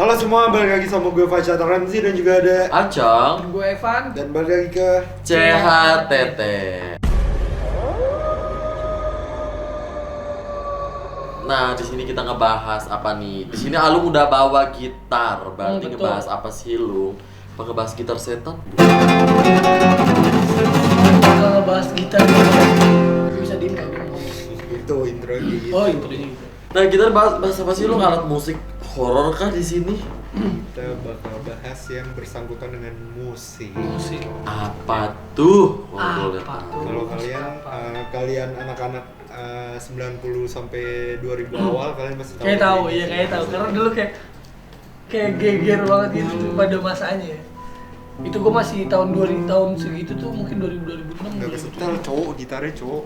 Halo semua, balik lagi sama gue Fajar Ramzi dan juga ada Acong. Gue Evan. dan balik lagi ke CHTT. Nah, di sini kita ngebahas apa nih? Di sini Alung udah bawa gitar, berarti betul. ngebahas apa sih lu? Apa ngebahas gitar setan? Kita ngebahas gitar. Bisa diem gak? itu intro gitu. Oh, intronya gitu. Nah, kita bahas apa sih lu? Alat musik horor kah di sini? Kita bakal bahas yang bersangkutan dengan musik. Musik. Apa tuh? Oh, boleh Apa tahu. tuh? Kalau kalian anak-anak 90 sampai 2000 awal kalian pasti tahu. Kayak tahu, iya kayak tahu. Karena dulu kayak geger banget gitu pada masanya. Itu gue masih tahun segitu tuh mungkin 2006. Enggak kesetel cowok, gitarnya cowok.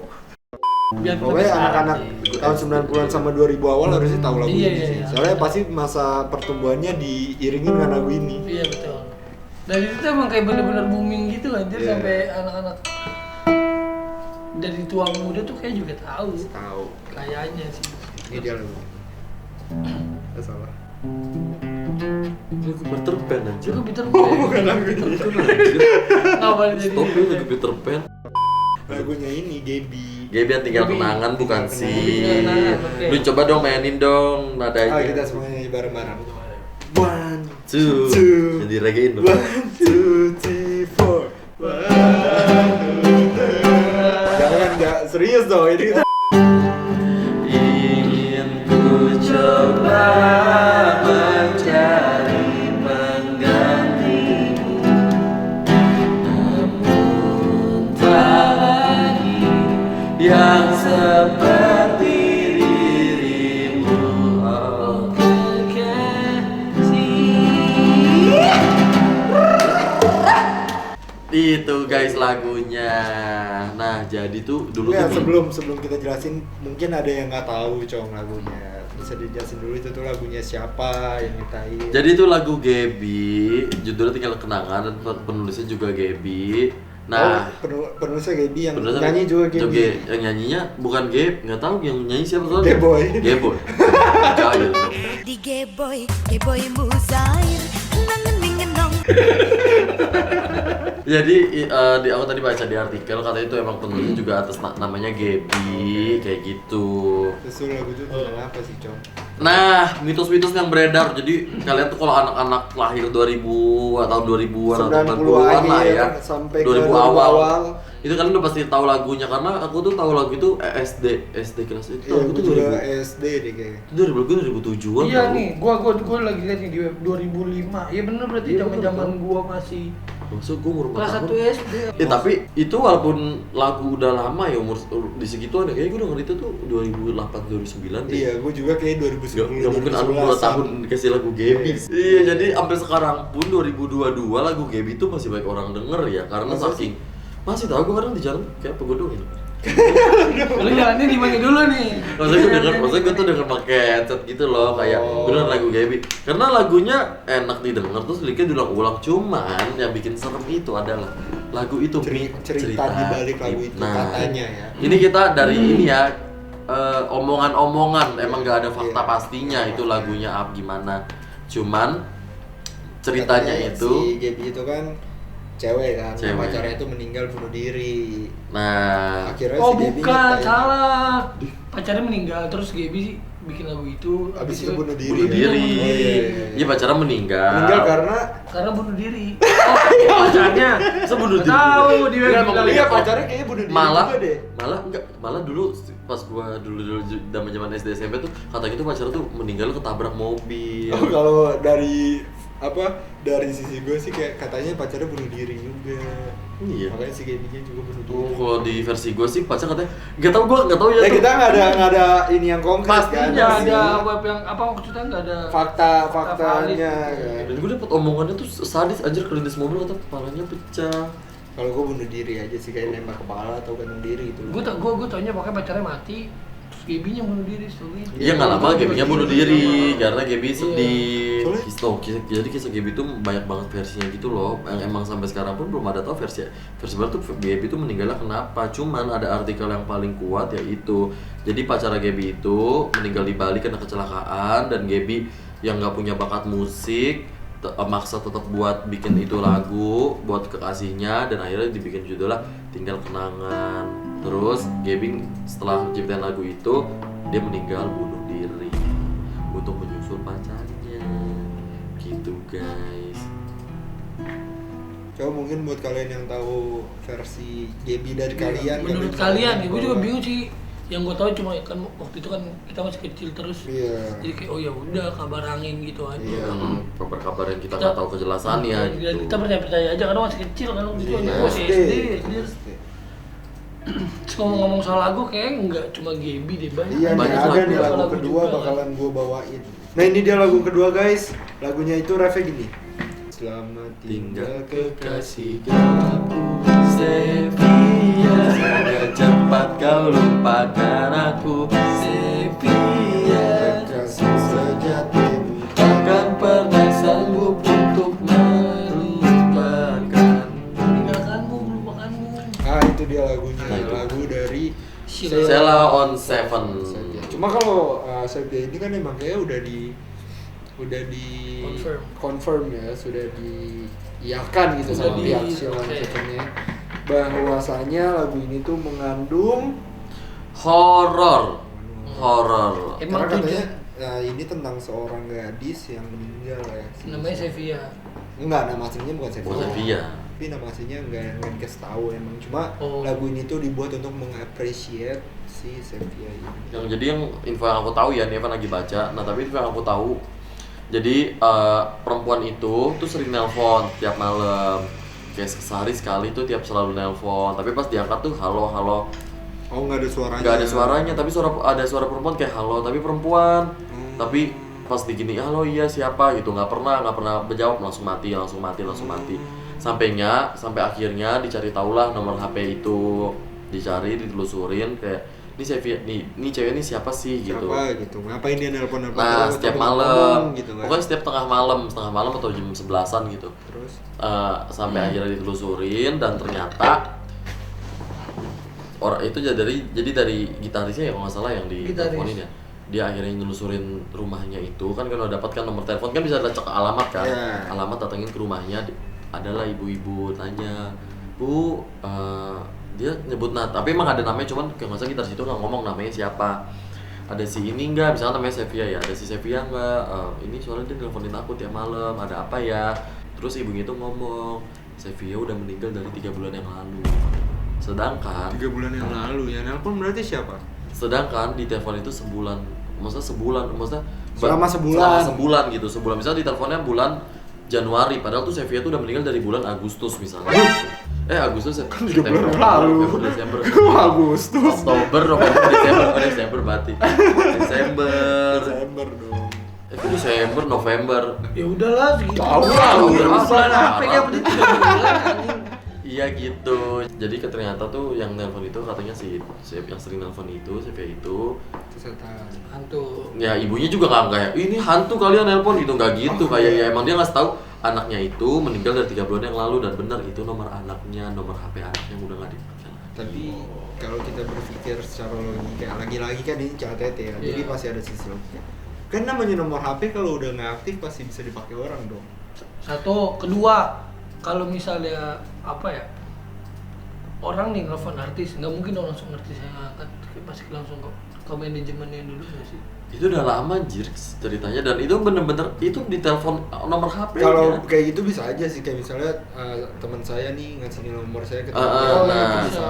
Biar Pokoknya anak-anak tahun 90-an sama 2000 awal harusnya tahu lagu Iya, ini iya, sih. iya. Soalnya pasti masa pertumbuhannya diiringin dengan lagu ini. Iya betul. Dan itu tuh emang kayak bener-bener booming gitu anjir Iya. sampai anak-anak dari tua muda tuh kayak juga tahu. Tahu. Kayaknya sih. Ini dia lagu. Nggak salah. Lagu Peter Pan anjir. Gue Peter Oh, Pan. bukan lagu ini. Ngapain jadi? Stop lu lagu Peter Pan. Lagunya ini Gaby. Gaby yang tinggal Gaby. kenangan bukan Tinggal sih. kenangan, oke. Lu coba dong mainin dong nadanya. Ah, kita semuanya nyanyi bareng-bareng. 1, Two. Two. Jadi regain dong. 1, 2, 3, 4. Jangan nggak serius dong ini kita. Ingin ku coba mencari penggantimu, namun tak lagi yang seperti dirimu. Oh. Itu guys lagunya. Nah jadi tuh dulu Nggak, tuh sebelum kita jelasin, mungkin ada yang nggak tahu cong lagunya. Bisa dijelasin dulu itu tuh lagunya siapa yang nyiptain. Jadi itu lagu Gaby, judulnya Tinggal Kenangan dan penulisnya juga Gaby. Nah, penulisnya Gaby, yang penulisnya nyanyi juga Gaby. Yang nyanyinya bukan Gaby, nggak tahu yang nyanyi siapa soalnya. Geboy. Geboy. Percaya dong. Di Geboy Muzair, ngenong. Jadi aku tadi baca di artikel katanya itu emang penulisnya juga atas namanya Gaby kayak gitu. Terus tuh lagu itu tentang apa sih cong? Nah, mitos-mitos yang beredar. Jadi kalian tuh kalau anak-anak lahir 2000 atau 2000-an atau 90-an lah ya. Sampai 2000 ke 2000 awal. awal. Itu kalian udah pasti tahu lagunya karena aku tuh tahu lagu itu SD kelas itu. Iya, Aku gue tuh juga 2000. SD deh kayaknya. Itu 2007-an. Iya tau. nih, gua lagi lihat nih di web 2005. Iya bener berarti Iya, zaman-zaman bener. gua masih Maksud gue umur 4 kelas tahun. 1 SD. Tapi itu walaupun lagu udah lama ya umur di segituan ya kayaknya gue denger itu tuh 2008 2009 deh. Iya, gue juga kayak 2010. Gak mungkin aku 2 tahun dikasih lagu Gaby. Iya, jadi sampai sekarang pun 2022 lagu Gaby itu masih banyak orang denger ya karena Masa saking masih tahu gue kadang di jalan kayak apa gue dong ini. Lu jalannya di mana dulu nih? Maksudnya gue tuh denger pakai headset gitu loh kayak Oh. bener lagu Gaby. Karena lagunya enak didengar terus liriknya diulang-ulang cuman yang bikin serem itu adalah lagu itu cerita di balik lagu itu katanya ya. Ini kita dari ini ya omongan-omongan emang gak ada fakta Iya. pastinya itu lagunya gimana. Cuman ceritanya Katanya itu si Gaby itu kan cewek kan, Cewek. pacarnya itu meninggal bunuh diri. nah Akhirnya Oh si Gaby bukan, nyiptain. salah. Pacarnya meninggal terus Gaby bikin lagu itu. Abis itu bunuh diri. bunuh diri. Oh, iya, iya. Iya pacarnya meninggal. Meninggal karena bunuh diri. Oh, pacarnya. Sebunuh diri. Tahu di web Enggak, bilang iya gitu. pacarnya kayaknya bunuh diri malah juga deh. malah dulu pas gua dulu zaman SD SMP tuh katanya tuh pacar tuh meninggal ketabrak mobil. Oh, kalau dari sisi gue sih kayak katanya pacarnya bunuh diri juga. Iya. Makanya si Gaby-nya juga bunuh Oh, diri. kalau di versi gua sih pacar katanya nggak tahu ya. Ya tuh. kita nggak ada ini yang konkret pasti kan. nggak Masih ada web yang apa maksudnya nggak ada faktanya kan. Dan gue dapet omongannya tuh sadis anjir kelindes mobil kata kepalanya pecah. Kalau gue bunuh diri aja sih kayak nembak kepala atau gantung diri itu. gue taunya pokoknya pacarnya mati terus Gaby-nya bunuh diri setelah itu. Iya nggak lama Gaby-nya bunuh diri karena Gaby Iya. sedih. Soalnya- Jadi kisah Gaby itu banyak banget versinya gitu loh. Yang emang sampai sekarang pun belum ada tahu versi baru tuh Gaby itu meninggalnya kenapa. Cuman ada artikel yang paling kuat yaitu jadi pacar Gaby itu meninggal di Bali karena kecelakaan dan Gaby yang nggak punya bakat musik maksa tetap buat bikin itu lagu buat kekasihnya, dan akhirnya dibikin judulnya Tinggal Kenangan. Terus Gaby setelah ciptain lagu itu dia meninggal bunuh diri untuk menyusul pacarnya gitu guys. Coba mungkin buat kalian yang tahu versi Gaby dari kalian. Menurut kalian ya, gue juga bingung sih. Yang gue tahu cuma kan waktu itu kan kita masih kecil terus. Iya. Jadi kayak oh ya udah kabar angin gitu aja. Iya. Kabar-kabar yang kita nggak tahu kejelasannya Dan gitu. kita percaya aja karena masih kecil kan waktu itu Iya. masih SD. SD. Terus ngomong-ngomong soal lagu kayak nggak cuma Gaby deh, banyak. Iya, nih Banyak ada nih lagu lagu kedua juga, bakalan gue bawain. Nah ini dia lagu kedua guys. Lagunya itu refnya gini. Selamat tinggal kekasihku Sevilla, semoga cepat kau lupakan aku. Sevilla, kekasih sejatimu. takkan pernah sanggup untuk melupakan. Meninggalkanmu, melupakanmu. Ah itu dia lagunya. Nah, itu. Lagu dari Sheila on Seven. Cuma kalau Sevilla ini kan emang kayak udah di confirm ya, sudah diiyakan gitu Sudah sama di- pihak Sheila on oke. Seven-nya bahwasanya lagu ini tuh mengandung Horor. Emang karena katanya tujuan ini tentang seorang gadis yang meninggal ya. namanya Sevilla. Enggak, nama aslinya bukan Sevilla. Bukan Sevilla. Tapi nama aslinya enggak dikasih tahu emang. Cuma Oh. lagu ini tuh dibuat untuk mengapresiasi si Sevilla ini. Yang info yang aku tahu ya, Nevan lagi baca. Nah tapi info yang aku tahu, jadi perempuan itu tuh sering nelpon tiap malam, kayak sehari sekali tuh tiap selalu nelpon. Tapi pas diangkat tuh halo. Oh, enggak ada suaranya. Nggak ada suaranya, tapi ada suara perempuan kayak halo, tapi perempuan. Tapi pas digini halo iya siapa gitu, nggak pernah berjawab, langsung mati. Sampai akhirnya dicari tahulah nomor HP itu, ditelusurin kayak ini Sevilla, nih cewek ini siapa sih gitu. Siapa gitu. Ngapain dia nelpon Nah setiap malam, gitu kan. pokoknya setiap tengah malam atau jam 11-an gitu. Terus Sampai akhirnya ditelusurin dan ternyata orang itu jadi dari gitarisnya ya kalau nggak salah yang di Gitaris. teleponin ya, dia akhirnya nelusurin rumahnya itu kan kalau dapatkan nomor telepon kan bisa lacak alamat kan. Yeah. Alamat datengin ke rumahnya, adalah ibu-ibu tanya, Bu, dia nyebut tapi emang ada namanya, cuman kayak nggak salah gitaris itu nggak ngomong namanya siapa. Ada si ini enggak, misalnya namanya Sevilla ya, ada si Sevilla enggak, ini soalnya dia nelfonin aku tiap malam, ada apa ya. Terus ibunya itu ngomong, Sevilla udah meninggal dari 3 bulan yang lalu. Sedangkan 3 bulan yang lalu ya nelpon berarti siapa? di telepon itu sebulan Selama sebulan. gitu, sebulan misalnya di teleponnya bulan Januari, padahal tuh Sevilla tuh udah meninggal dari bulan Agustus misalnya. Agustus ya? Kan 3 bulan lalu. Desember, Agustus. Oktober, Desember berarti. Desember dong. Itu Desember, November. Ya udahlah segitu. Tahu doang. lah, udah Bulan bulan apa ya Maret. udah 3 bulan anjing. Iya gitu. Jadi ternyata tuh yang nelpon itu katanya yang sering nelpon itu, Sevilla itu. Setan. Hantu. Ya ibunya juga nggak kayak ini hantu kalian nelpon gitu, nggak gitu. Kayak ya emang dia nggak tahu anaknya itu meninggal dari 3 bulan yang lalu, dan benar itu nomor anaknya, nomor HP anaknya yang udah nggak dipakai lagi. Tapi kalau kita berpikir secara logika, lagi-lagi kan ini catet ya, jadi Iya. pasti ada sisi logika. Kan namanya nomor HP kalau udah nggak aktif pasti bisa dipakai orang dong. Satu, kedua, kalau misalnya apa ya, orang nih nelfon artis, nggak mungkin dong langsung artis yang angkat, pasti langsung ke manajemennya dulu nggak sih? Itu udah lama anjir ceritanya, dan itu bener-bener itu di telepon nomor HP. Kalau kayak gitu bisa aja sih, kayak misalnya teman saya nih ngasih nomor saya ke teman dia, nah. itu bisa.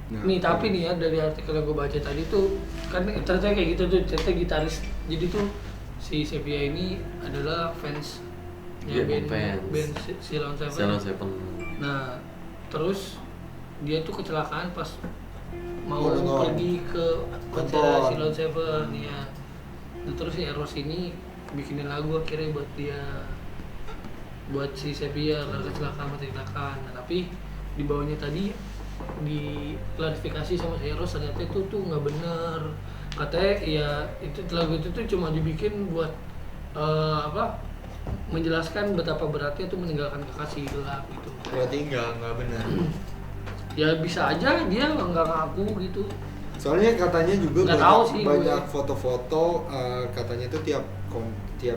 Nah, Nih tapi nih ya dari artikel yang gue baca tadi tuh kan ternyata kayak gitu tuh, ternyata gitaris, jadi tuh si Sevilla ini adalah fans Dia band fans. Sheila on Sheila on Seven. Seven. Nah terus dia tuh kecelakaan pas mau nonton. pergi ke konser Nonton. Sheila on Seven ya. Nah, terus si Eros ini bikinin lagu akhirnya buat dia, buat si Sevilla karena kecelakaan. Nah, tapi di bawahnya tadi diklarifikasi sama si Eros, ternyata itu tuh nggak bener. Katanya ya itu lagu itu tuh cuma dibikin buat menjelaskan betapa beratnya tuh meninggalkan kekasih gelap gitu. berarti nggak benar. Ya bisa aja dia nggak ngaku gitu. Soalnya katanya juga Nggak tahu sih banyak gue. foto-foto katanya tuh tiap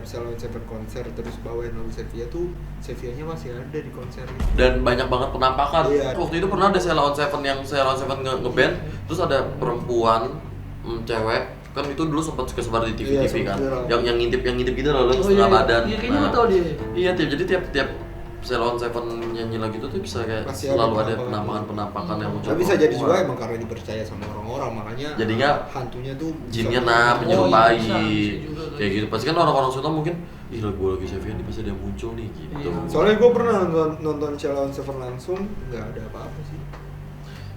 Salon Seven konser terus bawain lagu Sevilla tuh Sevillanya masih ada di konser itu. Dan banyak banget penampakan. Iya. Waktu itu pernah ada Sheila on Seven yang Sheila on Seven nge-band, terus ada perempuan, cewek, kan itu dulu sempat kesebar di TV Iya, kan. sempet viral. Yang ngintip gitu loh, Oh, setengah iya. badan. Iya, kayaknya gua tahu dia. Iya, jadi tiap Sheila on Seven nyanyi lagi itu tuh bisa kayak Pasti selalu ada ada penampakan yang muncul. Tapi bisa jadi juga perempuan. emang karena dipercaya sama orang-orang makanya Jadinya hantunya tuh jinnya bisa- menyerupai bisa juga kan. kayak gitu. Pasti kan orang-orang Sultan mungkin ih lagu lagi Sevilla nih pasti ada yang muncul nih gitu. Iya. Soalnya gue pernah nonton Salon Seven langsung nggak ada apa-apa sih.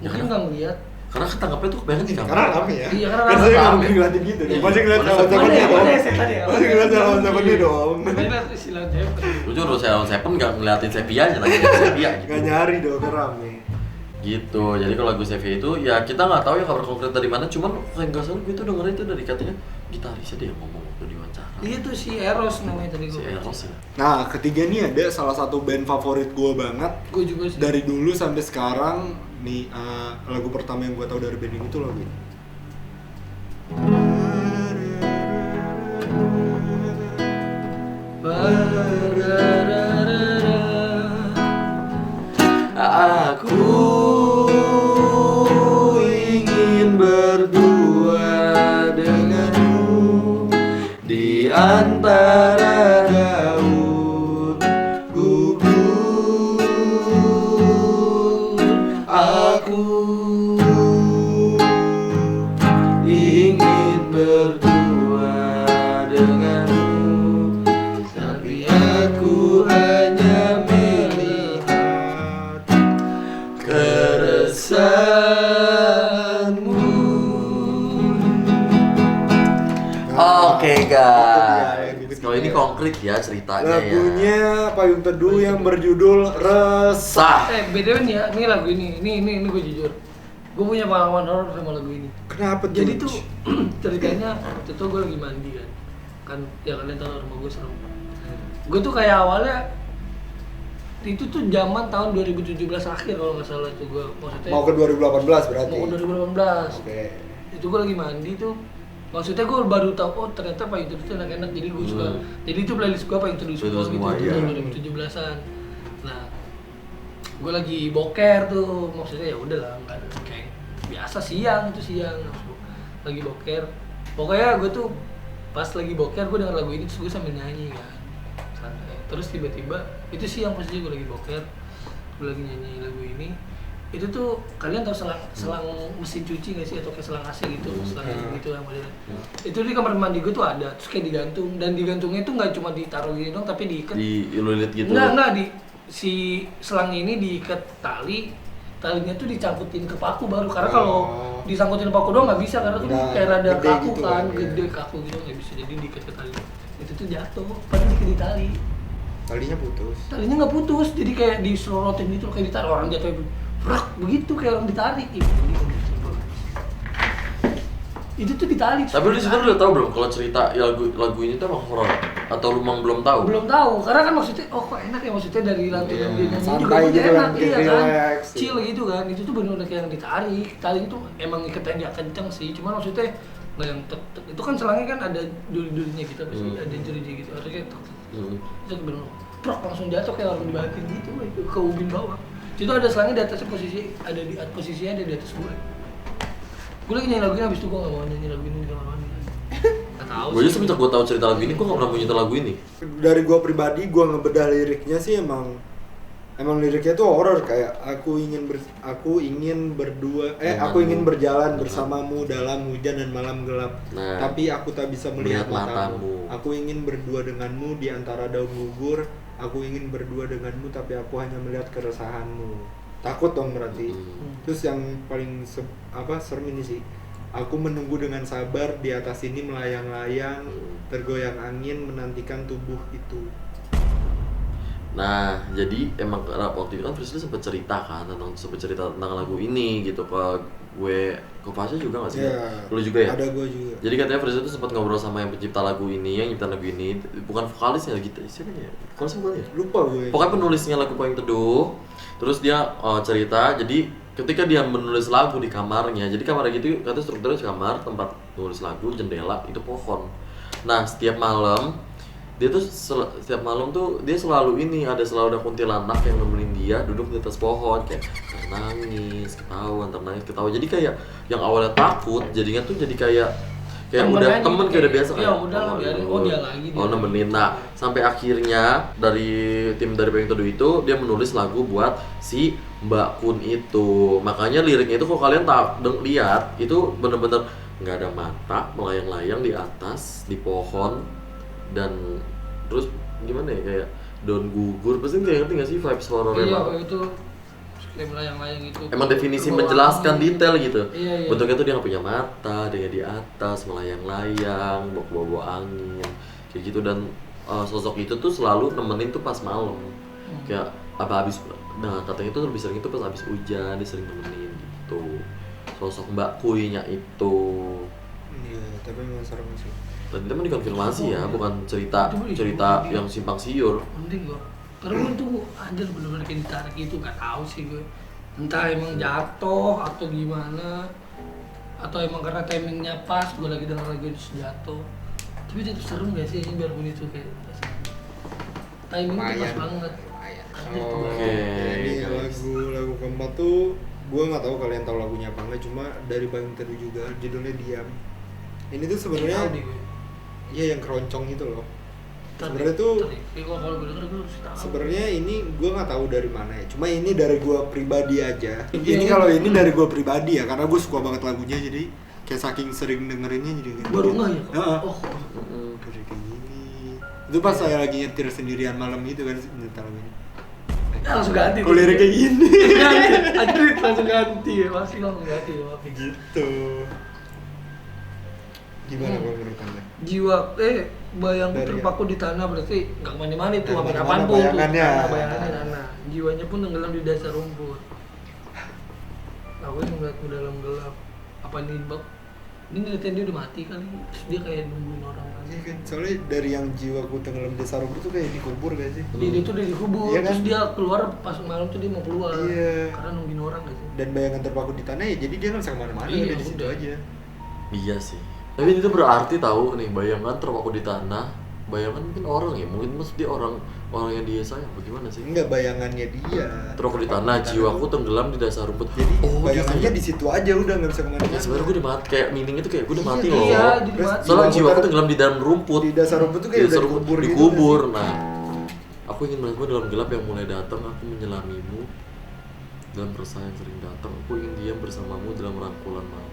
Ya Mungkin kan? nggak ngeliat. Karena ketanggapnya tuh kebanyakan di kamar. Karena rame ya. Iya, karena kan rame. saya nggak Rame. mungkin ngeliatin gitu dong. Iya. Pasti ngeliat Mana Salon Seven Mana ya, dong. mana ya setan ya? Pasti ngeliat Salon Seven dong. Makanya lihat Sheila Seven. Lu juga Sheila on Seven nggak ngeliatin Sevilla-nya lagi Sevilla gitu. Nggak nyari dong, kan rame. Gitu, jadi kalau lagu Sevilla itu ya kita nggak tahu ya kabar konkret dari mana, cuman kayak nggak salah gue tuh dengerin itu dari katanya gitarisnya dia yang ngomong waktu diwawancara. Iya tuh si Eros namanya tadi Si gue. Eros ya. Nah, ketiga nih ada salah satu band favorit gue banget Gue juga sih. dari dulu sampai sekarang nih lagu pertama yang gue tahu dari band ini tuh lagu ini. Aku ingin berdua denganmu di antara daun gugur. Aku ingin berdua denganmu, tapi aku hanya melihat keresahanmu. Oke guys, kalau ini konkret ya ceritanya Lagunya ya. Payung Teduh yang berjudul Resah. BTW nih ya, ini lagu ini gue jujur. Gue punya pengalaman horor sama lagu ini. Kenapa tuh? Jadi tuh ceritanya waktu itu gue lagi mandi kan ya kalian tahu rumah gue serem. Gue tuh kayak awalnya itu tuh zaman tahun 2017 akhir kalau nggak salah tuh gue maksudnya Mau ke 2018 berarti. mau ke 2018. Oke. Itu gue lagi mandi tuh, maksudnya gue baru tahu oh ternyata Payung Teduh itu enak-enak, jadi gue suka. Jadi itu playlist gue Payung Teduh semua gitu semua, itu iya. tahun 2017-an. Nah, gue lagi boker tuh, maksudnya ya udahlah nggak ada kayak biasa siang lagi boker. Pokoknya gue tuh pas lagi boker gue denger lagu ini terus gue sambil nyanyi kan, santai. Terus tiba-tiba itu siang posisinya gue lagi boker, gue lagi nyanyi lagu ini. Itu tuh kalian tahu selang mesin cuci nggak sih atau kayak selang AC gitu, selang gitu yang model. Itu di kamar mandi gue tuh ada, terus kayak digantung, dan digantungnya tuh nggak cuma ditaruh gini dong tapi diikat. Di lilit gitu. Enggak di si selang ini diikat talinya tuh dicangkutin ke paku baru, karena kalau disangkutin ke paku doang nggak bisa karena tuh Udah kayak rada gede kaku gitu kan, kan, ya. gede kaku gitu nggak bisa, jadi diikat ke tali. Itu tuh jatuh, padahal diikat di tali. Talinya putus. Talinya nggak putus, jadi kayak diselorotin gitu, kayak ditarik orang jatuh brak begitu kayak orang ditarik. Itu tuh ditali. Tapi lu di situ udah tahu belum kalau cerita ya, lagu ini tuh emang horor atau lu emang belum tahu? Belum tahu, karena kan maksudnya oh kok enak ya, maksudnya dari lantunan Iya, dia nyanyi santai juga gue gitu enak, kan, bikin iya kan, relax, chill gitu. gitu kan. Itu tuh bener-bener kayak yang ditarik, tali itu emang iketnya dia kenceng sih, cuman maksudnya nggak yang tek tek, itu kan selangnya kan ada duri-durinya gitu, pasti ada jeri-jeri gitu, harusnya kayak tek tek, itu bener prok langsung jatuh kayak orang dibatin gitu, itu ke ubin bawah. Itu ada selangnya di atasnya, posisinya ada di atas gue. Gue lagi nyanyi lagu ini, abis itu gue nggak mau nyanyi lagu ini di kamar mandi. Nggak tahu Gue aja sih. semenjak gue tahu cerita lagu ini, gue nggak pernah punya lagu ini. Dari gua pribadi, gua ngebedah liriknya sih emang liriknya tuh horor, kayak aku ingin berjalan bersamamu dalam hujan dan malam gelap, Nah, tapi aku tak bisa melihat melihat matamu. matamu. Aku ingin berdua denganmu di antara daun gugur. Aku ingin berdua denganmu, tapi aku hanya melihat keresahanmu. Takut dong berarti. Terus yang paling serem ini sih. Aku menunggu dengan sabar di atas ini melayang-layang, tergoyang angin menantikan tubuh itu. Nah, jadi emang waktu itu kan Priscilla sempat cerita tentang lagu ini gitu ke gue, ke Fasya juga nggak sih? Iya. Lu juga ya? Ada gua juga. Jadi katanya Priscilla tuh sempat ngobrol sama yang pencipta lagu ini, yang nyiptain lagu ini, bukan vokalisnya gitu, siapa ya? Vokalisnya bukan ya? Lupa gue. Pokoknya penulisnya lagu Payung Teduh. Terus dia cerita, jadi ketika dia menulis lagu di kamarnya, jadi kamarnya gitu kata strukturnya kamar, tempat nulis lagu, jendela, itu pohon. Nah setiap malam dia tuh setiap malam tuh dia selalu selalu ada kuntilanak yang nemenin dia duduk di atas pohon kayak nangis ketawa, jadi kayak yang awalnya takut jadinya tuh jadi kayak Temen udah aja temen gitu, kayak udah biasa ya udah lah, biarin. Oh, dia lagi, dia lagi. nemenin. Nah sampai akhirnya dari tim dari Payung Teduh itu dia menulis lagu buat si Mbak Kun itu, makanya liriknya itu kalau kalian lihat itu bener-bener nggak ada mata, melayang-layang di atas di pohon, dan terus gimana ya kayak daun gugur, pasti kayak ngerti nggak sih vibes horornya? Iya kayak itu kayak melayang-layang gitu. Emang definisi Berbau menjelaskan angin. detail gitu. Iya. Bentuknya tuh dia nggak punya mata, dia di atas melayang-layang, bawa angin, kayak gitu. Dan sosok itu tuh selalu nemenin tuh pas malam. Kayak habis, nah katanya tuh lebih sering itu pas habis hujan dia sering nemenin gitu. Sosok Mbak Kuinya itu. Iya, tapi memang serem sih. Dan itu mah dikonfirmasi ya, bukan cerita yang simpang siur. Penting gua. Karena gue tuh anjir bener-bener kayak ditarik gitu, gak tahu sih gue. Entah emang jatuh atau gimana, atau emang karena timingnya pas, gue lagi denger lagu itu jatuh. Tapi itu serem gak sih ini biarpun itu kayak timingnya tuh pas banget. Anjir, tuh Oke. Ini guys. lagu keempat tuh gue nggak tahu kalian tahu lagunya apa enggak, cuma dari Payung Teduh juga, judulnya Diam. Ini tuh sebenarnya Tahu deh gue. iya yang keroncong itu loh. Tadi- Sebenarnya tuh tadi, kalau gue denger gue harus tahu. sebenarnya ini gue nggak tahu dari mana ya, cuma ini dari gue pribadi aja. Iya, Ini iya. kalau ini dari gue pribadi ya, karena gue suka banget lagunya, jadi kayak saking sering dengerinnya jadi kayak Baru nggak ya? Heeh. Oh, Kayak gini. Itu pas saya lagi nyetir sendirian malam itu kan nyetel lagu ini. langsung ganti. Kok lirik kayak gini? Anjir langsung ganti ya, pasti langsung ganti ya. Gitu. Gimana kalau menurut anda? Jiwa bayangku Dari- terpaku di tanah berarti nggak kemana-mana itu, Nggak sampai kemana-mana kapanpun tuh bayangannya. bayangannya tanah. Jiwanya pun tenggelam di dasar rumput. Aku yang melihatmu dalam gelap. Apa ini bak? Ini ngeliatin dia udah mati kali. Terus dia kayak nungguin orang Iya lagi. kan, soalnya dari yang jiwaku tenggelam di sarung itu kayak dikubur gak sih? Dia tuh udah dikubur, Iya kan? terus dia keluar pas malam tuh dia mau keluar. Iya. Karena nungguin orang gitu. Dan bayangan terpaku di tanah ya, jadi dia nggak bisa kemana-mana, Iya, udah di situ udah. aja. Iya sih. Tapi itu berarti tahu nih, bayangan terpaku di tanah. Bayangan mungkin orang ya, mungkin maksud dia orang yang dia sayang. Bagaimana sih? Enggak, bayangannya dia. Terpaku di tanah, jiwaku tenggelam di dasar rumput. Jadi bayangannya gitu di situ aja, udah nggak bisa ya. kemana-mana. Ya, sebenarnya gue udah mati, kayak meaning itu kayak gue udah mati Iya, loh. iya, jadi Terus mati. Soalnya jiwaku jiwaku ter- tenggelam di dalam rumput. Di dasar rumput tuh kayak Di udah dasar dikubur gitu. dikubur. nggak sih? Nah, aku ingin melihatmu dalam gelap yang mulai datang. Aku menyelamimu dalam resah yang sering datang. Aku ingin diam bersamamu dalam rangkulan malam.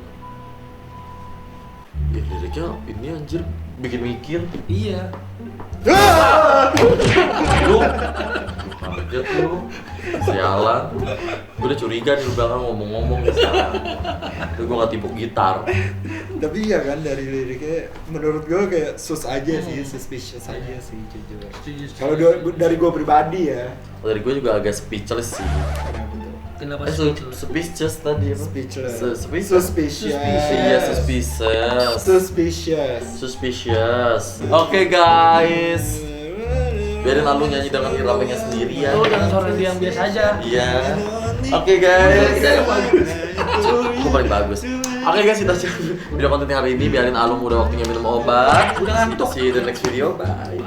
Ya liriknya ini anjir bikin mikir. Iya. Lu kaget lu. Sialan. Gue udah curiga nih lu belakang ngomong-ngomong sekarang. Tuh gue gak tipuk gitar. Tapi iya kan, dari liriknya menurut gue kayak sus aja sih, suspicious aja sih jujur. Kalau dari gue pribadi ya. Dari gue juga agak speechless sih. Kenapa Speechless tadi apa? Speechless. Suspicious. Iya, suspicious. Suspicious. Oke guys. Biarin lalu nyanyi dengan iramanya sendiri ya. Oh, dengan suara dia yang biasa aja. Iya. Oke guys. Kita yang bagus. Gue paling bagus. Oke guys, kita video konten hari ini. Biarin Alung udah waktunya minum obat. Udah ngantuk. See you in the next video. Bye.